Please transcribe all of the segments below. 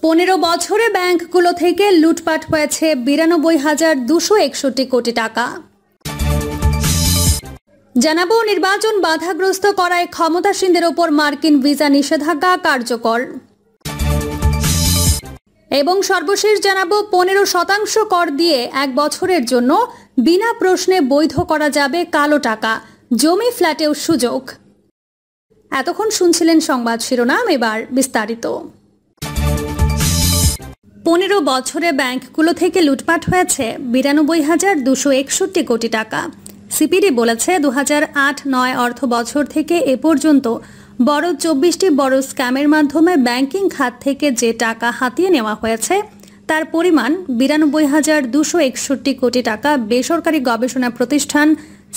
15 বছরে ব্যাংকগুলো থেকে লুটপাট হয়েছে 92,261 কোটি টাকা। জানাবো নির্বাচন বাধাগ্রস্ত করায় ক্ষমতাসীনদের ওপর মার্কিন ভিসা নিষেধাজ্ঞা কার্যকর। এবং সর্বশেষ জানাবো 15% কর দিয়ে 1 বছরের জন্য বিনা প্রশ্নে বৈধ করা যাবে কালো টাকা, জমি ফ্ল্যাটেও সুযোগ। এতক্ষণ শুনছিলেন সংবাদ শিরোনাম, এবার বিস্তারিত। 15 বছরে ব্যাংকগুলো থেকে লুটপাট হয়েছে 92,261 কোটি টাকা। সিপিডি বলেছে 2008-9 অর্থ বছর থেকে এ পর্যন্ত বড় 24টি বড় স্ক্যামের মাধ্যমে ব্যাংকিং খাত থেকে যে টাকা হাতিয়ে নেওয়া হয়েছে তার পরিমাণ 92,261 কোটি টাকা। বেসরকারি গবেষণা প্রতিষ্ঠান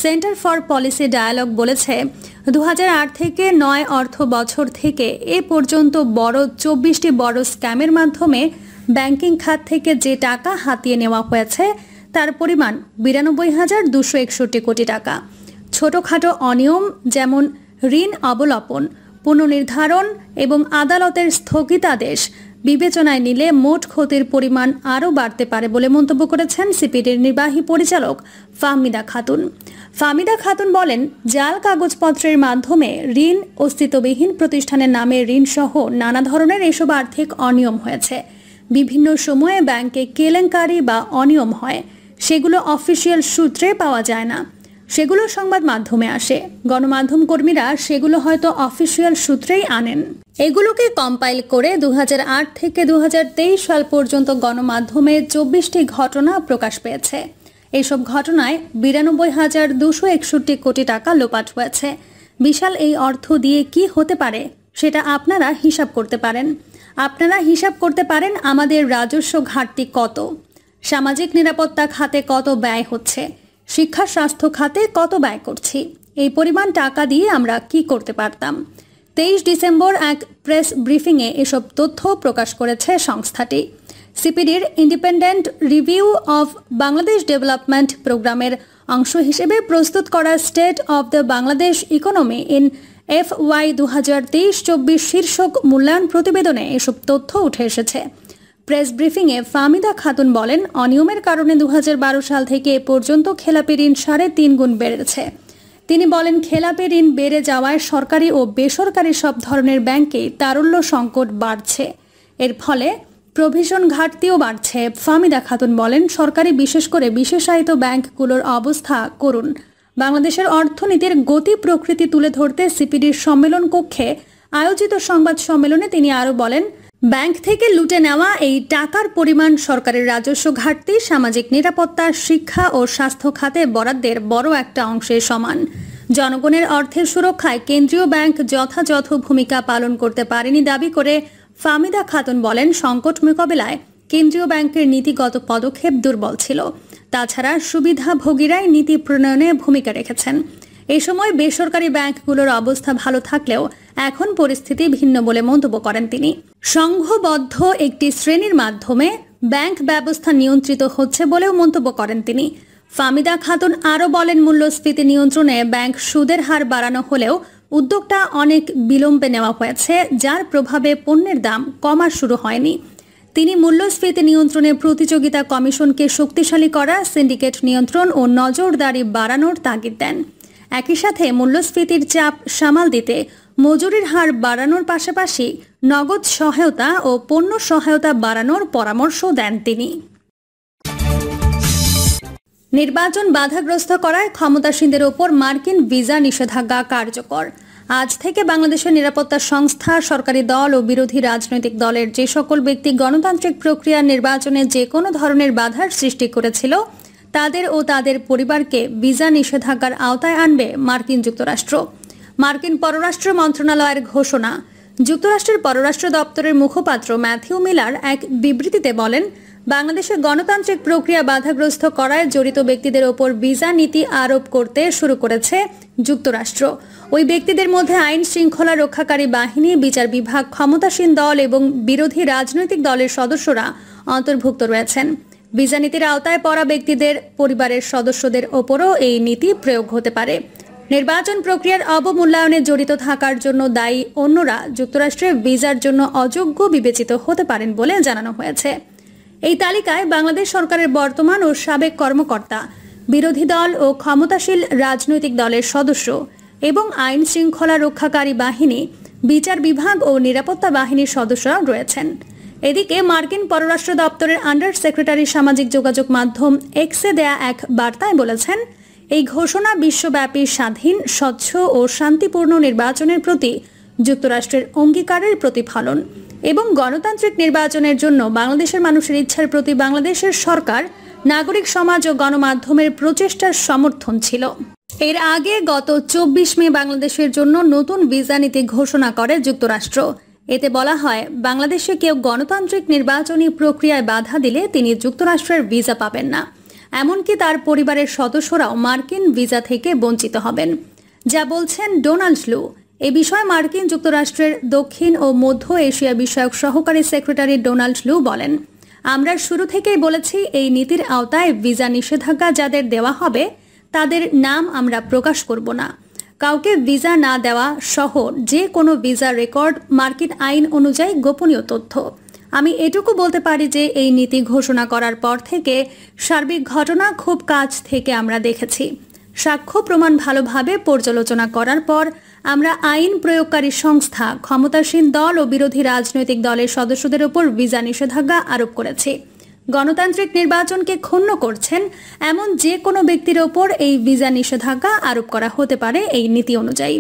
সেন্টার ফর পলিসি ডায়ালগ বলেছে 2008 থেকে 9 অর্থ বছর থেকে এ পর্যন্ত বড় 24টি বড় স্ক্যামের মাধ্যমে ব্যাংকিং খাত থেকে যে টাকা হাতিয়ে নেওয়া হয়েছে তার পরিমাণ 92,261 কোটি টাকা। ছোটখাটো অনিয়ম যেমন ঋণ অবলোপন, পুনর্নির্ধারণ এবং আদালতের স্থগিতাদেশ বিবেচনায় নিলে মোট ক্ষতির পরিমাণ আরও বাড়তে পারে বলে মন্তব্য করেছেন সিপিডির নির্বাহী পরিচালক ফাহমিদা খাতুন। ফাহমিদা খাতুন বলেন, জাল কাগজপত্রের মাধ্যমে ঋণ, অস্তিত্ববিহীন প্রতিষ্ঠানের নামে ঋণ সহ নানা ধরনের এসব আর্থিক অনিয়ম হয়েছে। বিভিন্ন সময়ে ব্যাংকে কেলেঙ্কারি বা অনিয়ম হয়, সেগুলো অফিসিয়াল সূত্রে পাওয়া যায় না, সেগুলো সংবাদ মাধ্যমে আসে। গণমাধ্যম কর্মীরা সেগুলো হয়তো অফিসিয়াল সূত্রেই আনেন। এগুলোকে কম্পাইল করে 2008 থেকে 2023 সাল পর্যন্ত গণমাধ্যমে 24টি ঘটনা প্রকাশ পেয়েছে। এইসব ঘটনায় 92,261 কোটি টাকা লোপাট হয়েছে। বিশাল এই অর্থ দিয়ে কি হতে পারে সেটা আপনারা হিসাব করতে পারেন। আপনারা হিসাব করতে পারেন আমাদের রাজস্ব ঘাটতি কত, সামাজিক নিরাপত্তা খাতে কত ব্যয় হচ্ছে, শিক্ষা স্বাস্থ্য খাতে কত ব্যয় করছি। এই পরিমাণ টাকা দিয়ে আমরা কি করতে পারতাম। 23 ডিসেম্বর এক প্রেস ব্রিফিংয়ে এসব তথ্য প্রকাশ করেছে সংস্থাটি। সিপিডির independent review of Bangladesh development প্রোগ্রামের অংশ হিসেবে প্রস্তুত করা state of the Bangladesh economy in FY 2023-24 শীর্ষক মূল্যায়ন প্রতিবেদনে এসব তথ্য উঠে এসেছে। প্রেস ব্রিফিংয়ে ফাহমিদা খাতুন বলেন, অনিয়মের কারণে 2012 সাল থেকে এ পর্যন্ত খেলাপি ঋণ 3.5 গুণ বেড়েছে। তিনি বলেন, খেলাপি ঋণ বেড়ে যাওয়ায় সরকারি ও বেসরকারি সব ধরনের ব্যাংকে তারল্য সংকট বাড়ছে। এর ফলে প্রভিশন ঘাটতিও বাড়ছে। ফাহমিদা খাতুন বলেন, সরকারি বিশেষ করে বিশেষায়িত ব্যাংকগুলোর অবস্থা করুন। বাংলাদেশের অর্থনীতির গতি প্রকৃতি তুলে ধরতে সিপিডির সম্মেলন কক্ষে আয়োজিত সংবাদ সম্মেলনে তিনি আরও বলেন, ব্যাংক থেকে লুটে নেওয়া এই টাকার পরিমাণ সরকারের রাজস্ব ঘাটতি, সামাজিক নিরাপত্তা, শিক্ষা ও স্বাস্থ্য খাতে বরাদ্দের বড় একটা অংশের সমান। জনগণের অর্থের সুরক্ষায় কেন্দ্রীয় ব্যাংক যথাযথ ভূমিকা পালন করতে পারেনি দাবি করে ফাহমিদা খাতুন বলেন, সংকট মোকাবেলায় কেন্দ্রীয় ব্যাংকের নীতিগত পদক্ষেপ দুর্বল ছিল। তাছাড়া সুবিধাভোগীরাই নীতি প্রণয়নে ভূমিকা রেখেছেন। এই সময় বেসরকারি ব্যাংকগুলোর অবস্থা ভালো থাকলেও এখন পরিস্থিতি ভিন্ন বলে মন্তব্য করেন তিনি। সংঘবদ্ধ একটি শ্রেণীর মাধ্যমে ব্যাংক ব্যবস্থা নিয়ন্ত্রিত হচ্ছে বলেও মন্তব্য করেন তিনি। ফাহমিদা খাতুন আরও বলেন, মূল্যস্ফীতি নিয়ন্ত্রণে ব্যাংক সুদের হার বাড়ানো হলেও উদ্যোগটা অনেক বিলম্বে নেওয়া হয়েছে, যার প্রভাবে পণ্যের দাম কমা শুরু হয়নি। তিনি মূল্যস্ফীতি নিয়ন্ত্রণে প্রতিযোগিতা কমিশনকে শক্তিশালী করা, সিন্ডিকেট নিয়ন্ত্রণ ও নজরদারি বাড়ানোর তাগিদ দেন। একই সাথে মূল্যস্ফীতির চাপ সামাল দিতে মজুরির হার বাড়ানোর পাশাপাশি নগদ সহায়তা ও পণ্য সহায়তা বাড়ানোর পরামর্শ দেন তিনি। নির্বাচন বাধাগ্রস্ত করায় ক্ষমতাসীনদের ওপর মার্কিন ভিসা নিষেধাজ্ঞা কার্যকর। আজ থেকে বাংলাদেশের নিরাপত্তা সংস্থা, সরকারি দল ও বিরোধী রাজনৈতিক দলের যে সকল ব্যক্তি গণতান্ত্রিক প্রক্রিয়ার নির্বাচনে যে কোনো ধরনের বাধার সৃষ্টি করেছিল তাদের ও তাদের পরিবারকে ভিসা নিষেধাজ্ঞার আওতায় আনবে মার্কিন যুক্তরাষ্ট্র। মার্কিন পররাষ্ট্র মন্ত্রণালয়ের ঘোষণা। যুক্তরাষ্ট্রের পররাষ্ট্র দপ্তরের মুখপাত্র ম্যাথিউ মিলার এক বিবৃতিতে বলেন, বাংলাদেশের গণতান্ত্রিক প্রক্রিয়া বাধাগ্রস্ত করায় জড়িত ব্যক্তিদের ওপর ভিসা নীতি আরোপ করতে শুরু করেছে যুক্তরাষ্ট্র। ওই ব্যক্তিদের মধ্যে আইন শৃঙ্খলা রক্ষাকারী বাহিনী, বিচার বিভাগ, ক্ষমতাসীন দল এবং বিরোধী রাজনৈতিক দলের সদস্যরা অন্তর্ভুক্ত রয়েছেন। ভিসা নীতির আওতায় পড়া ব্যক্তিদের পরিবারের সদস্যদের ওপরও এই নীতি প্রয়োগ হতে পারে। নির্বাচন প্রক্রিয়ার অবমূল্যায়নে জড়িত থাকার জন্য দায়ী অন্যরা যুক্তরাষ্ট্রের ভিসার জন্য অযোগ্য বিবেচিত হতে পারেন বলে জানানো হয়েছে। এই তালিকায় বাংলাদেশ সরকারের বর্তমান ও সাবেক কর্মকর্তা, বিরোধী দল ও ক্ষমতাসীন রাজনৈতিক দলের সদস্য এবং আইন শৃঙ্খলা রক্ষাকারী বাহিনী, বিচার বিভাগ ও নিরাপত্তা বাহিনীর সদস্যরা রয়েছেন। এদিকে মার্কিন পররাষ্ট্র দপ্তরের আন্ডার সেক্রেটারি সামাজিক যোগাযোগ মাধ্যম এক্সে দেয়া এক বার্তায় বলেছেন, এই ঘোষণা বিশ্বব্যাপী স্বাধীন, স্বচ্ছ ও শান্তিপূর্ণ নির্বাচনের প্রতি যুক্তরাষ্ট্রের অঙ্গীকারের প্রতিফলন এবং গণতান্ত্রিক নির্বাচনের জন্য বাংলাদেশের মানুষের ইচ্ছার প্রতি বাংলাদেশের সরকার, নাগরিক সমাজ ও গণমাধ্যমের প্রচেষ্টার সমর্থন ছিল। এর আগে গত 24 মে বাংলাদেশের জন্য নতুন ভিসা নীতি ঘোষণা করে যুক্তরাষ্ট্র। এতে বলা হয়, বাংলাদেশে কেউ গণতান্ত্রিক নির্বাচনী প্রক্রিয়ায় বাধা দিলে তিনি যুক্তরাষ্ট্রের ভিসা পাবেন না। এমনকি তার পরিবারের সদস্যরাও মার্কিন ভিসা থেকে বঞ্চিত হবেন, যা বলছেন ডোনাল্ড লু। এ বিষয়ে মার্কিন যুক্তরাষ্ট্রের দক্ষিণ ও মধ্য এশিয়া বিষয়ক সহকারী সেক্রেটারি ডোনাল্ড লু বলেন, আমরা শুরু থেকেই বলেছি, এই নীতির আওতায় ভিসা নিষেধাজ্ঞা যাদের দেওয়া হবে তাদের নাম আমরা প্রকাশ করব না। কাউকে ভিসা না দেওয়া সহ যে কোনো ভিসা রেকর্ড মার্কিন আইন অনুযায়ী গোপনীয় তথ্য। আমি এটুকু বলতে পারি যে এই নীতি ঘোষণা করার পর থেকে সার্বিক ঘটনা খুব কাছ থেকে আমরা দেখেছি। সাক্ষ্য প্রমাণ ভালোভাবে পর্যালোচনা করার পর আমরা আইন প্রয়োগকারী সংস্থা, ক্ষমতাসীন দল ও বিরোধী রাজনৈতিক দলের সদস্যদের উপর ভিসা নিষেধাজ্ঞা আরোপ করেছি। গণতান্ত্রিক নির্বাচনকে ক্ষুণ্ণ করছেন এমন যে কোনো ব্যক্তির ওপর এই ভিসা নিষেধাজ্ঞা আরোপ করা হতে পারে এই নীতি অনুযায়ী।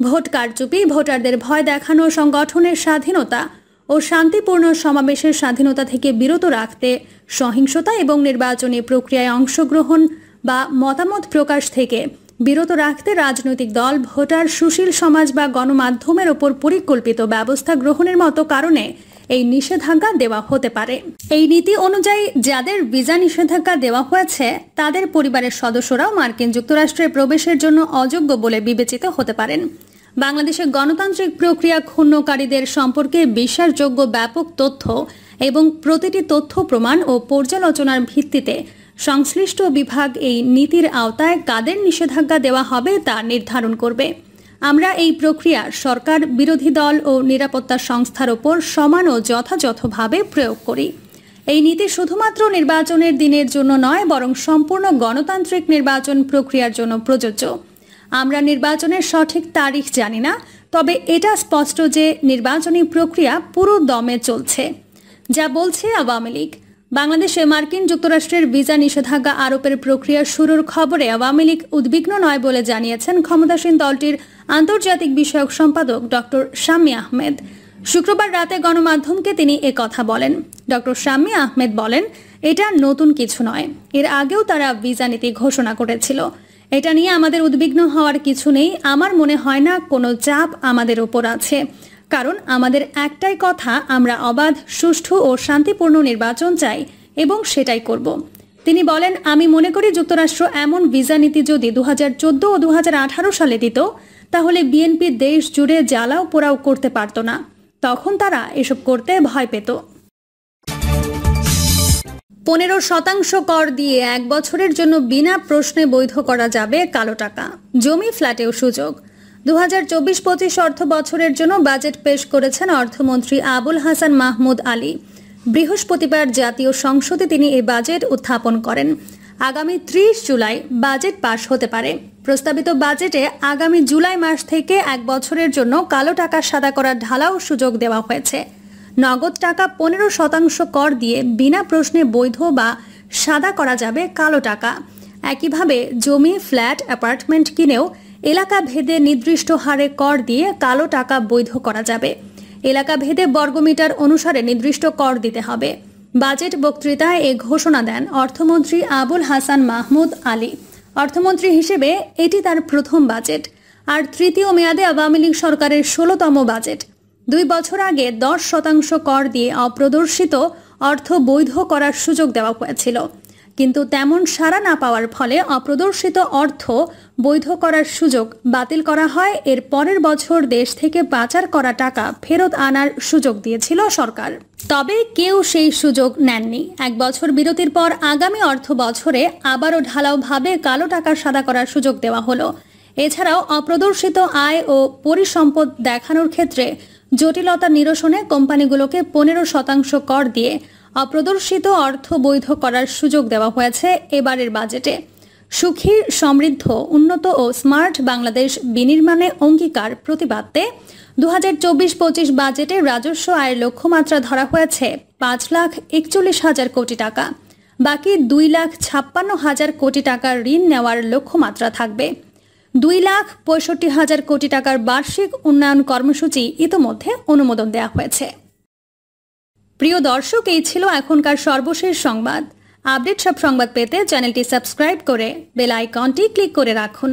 ভোট কারচুপি, ভোটারদের ভয় দেখানো, সংগঠনের স্বাধীনতা ও শান্তিপূর্ণ সমাবেশের স্বাধীনতা থেকে বিরত রাখতে, সহিংসতা এবং নির্বাচনী প্রক্রিয়ায় অংশগ্রহণ বা মতামত প্রকাশ থেকে বিরত রাখতে রাজনৈতিক দল, ভোটার, সুশীল সমাজ বা গণমাধ্যমের ওপর পরিকল্পিত ব্যবস্থা গ্রহণের মতো কারণে এই নিষেধাজ্ঞা দেওয়া হতে পারে। এই নীতি অনুযায়ী যাদের ভিসা নিষেধাজ্ঞা দেওয়া হয়েছে তাদের পরিবারের সদস্যরাও মার্কিন যুক্তরাষ্ট্রে প্রবেশের জন্য অযোগ্য বলে বিবেচিত হতে পারেন। বাংলাদেশের গণতান্ত্রিক প্রক্রিয়া ক্ষুণ্ণকারীদের সম্পর্কে বিশ্বাসযোগ্য ব্যাপক তথ্য এবং প্রতিটি তথ্য প্রমাণ ও পর্যালোচনার ভিত্তিতে সংশ্লিষ্ট বিভাগ এই নীতির আওতায় কাদের নিষেধাজ্ঞা দেওয়া হবে তা নির্ধারণ করবে। আমরা এই প্রক্রিয়া সরকার, বিরোধী দল ও নিরাপত্তা সংস্থার ওপর সমান ও যথাযথভাবে প্রয়োগ করি। এই নীতি শুধুমাত্র নির্বাচনের দিনের জন্য নয়, বরং সম্পূর্ণ গণতান্ত্রিক নির্বাচন প্রক্রিয়ার জন্য প্রযোজ্য। আমরা নির্বাচনের সঠিক তারিখ জানি না, তবে এটা স্পষ্ট যে নির্বাচনী প্রক্রিয়া পুরো দমে চলছে, যা বলছে আওয়ামী লীগ। বাংলাদেশে মার্কিন যুক্তরাষ্ট্রের ভিসা নিষেধাজ্ঞা আরোপের প্রক্রিয়া শুরুর খবরে আওয়ামী লীগ উদ্বিগ্ন নয় বলে জানিয়েছেন ক্ষমতাসীন দলটির আন্তর্জাতিক বিষয়ক সম্পাদক ডক্টর শাম্মী আহমেদ। শুক্রবার রাতে গণমাধ্যমকে তিনি কথা বলেন। ডক্টর শাম্মী আহমেদ বলেন, এটা নতুন কিছু নয়, এর আগেও তারা ভিসা নীতি ঘোষণা করেছিল। এটা নিয়ে আমাদের উদ্বিগ্ন হওয়ার কিছু নেই। আমার মনে হয় না কোনো চাপ আমাদের ওপর আছে, কারণ আমাদের একটাই কথা, আমরা অবাধ, সুষ্ঠু ও শান্তিপূর্ণ নির্বাচন চাই এবং সেটাই করব। তিনি বলেন, আমি মনে করি যুক্তরাষ্ট্র এমন ভিসা নীতি যদি 2014 ও 2018 সালে দিত, তাহলে বিএনপি দেশ জুড়ে জ্বালাও পোড়াও করতে পারত না। তখন তারা এসব করতে ভয় পেত। 15% কর দিয়ে 1 বছরের জন্য বিনা প্রশ্নে বৈধ করা যাবে কালো টাকা। জমি, ফ্ল্যাটেও সুযোগ। 2024-25 অর্থ বছরের জন্য বাজেট পেশ করেছেন অর্থমন্ত্রী আবুল হাসান মাহমুদ আলী। বৃহস্পতিবার জাতীয় সংসদে তিনি এই বাজেট উত্থাপন করেন। আগামী 30 জুলাই বাজেট পাশ হতে পারে। প্রস্তাবিত বাজেটে আগামী জুলাই মাস থেকে 1 বছরের জন্য কালো টাকা সাদা করার ঢালাও সুযোগ দেওয়া হয়েছে। নগদ টাকা 15% কর দিয়ে বিনা প্রশ্নে বৈধ বা সাদা করা যাবে কালো টাকা। একইভাবে জমি, ফ্ল্যাট, অ্যাপার্টমেন্ট কিনেও এলাকা ভেদে নির্দিষ্ট হারে কর দিয়ে কালো টাকা বৈধ করা যাবে। এলাকা ভেদে বর্গমিটার অনুসারে নির্দিষ্ট কর দিতে হবে। বাজেট বক্তৃতায় এ ঘোষণা দেন অর্থমন্ত্রী আবুল হাসান মাহমুদ আলী। অর্থমন্ত্রী হিসেবে এটি তার প্রথম বাজেট, আর তৃতীয় মেয়াদে আওয়ামী লীগ সরকারের 16তম বাজেট। 2 বছর আগে 10% কর দিয়ে অপ্রদর্শিত অর্থ বৈধ করার সুযোগ দেওয়া হয়েছিল, কিন্তু তেমন সাড়া না পাওয়ার ফলে অপ্রদর্শিত অর্থ বৈধ করার সুযোগ বাতিল করা হয়। এর পরের বছর দেশ থেকে পাচার করা টাকা ফেরত আনার সুযোগ দিয়েছিল সরকার, তবে কেউ সেই সুযোগ নেননি। 1 বছর বিরতির পর আগামী অর্থ বছরে আবারও ঢালাওভাবে কালো টাকা সাদা করার সুযোগ দেওয়া হলো। এছাড়াও অপ্রদর্শিত আয় ও পরিসম্পদ দেখানোর ক্ষেত্রে জটিলতা নিরসনে কোম্পানিগুলোকে 15% কর দিয়ে অপ্রদর্শিত অর্থ বৈধ করার সুযোগ দেওয়া হয়েছে এবারের বাজেটে। সুখী, সমৃদ্ধ, উন্নত ও স্মার্ট বাংলাদেশ বিনির্মাণে অঙ্গীকার প্রতিপাদ্যে 2024-25 বাজেটে রাজস্ব আয়ের লক্ষ্যমাত্রা ধরা হয়েছে 5,41,000 কোটি টাকা। বাকি 2,56,000 কোটি টাকার ঋণ নেওয়ার লক্ষ্যমাত্রা থাকবে। 2,65,000 কোটি টাকার বার্ষিক উন্নয়ন কর্মসূচি ইতোমধ্যে অনুমোদন দেওয়া হয়েছে। প্রিয় দর্শক, এই ছিল এখনকার সর্বশেষ সংবাদ। আপডেট সব সংবাদ পেতে চ্যানেলটি সাবস্ক্রাইব করে বেল আইকনটি ক্লিক করে রাখুন।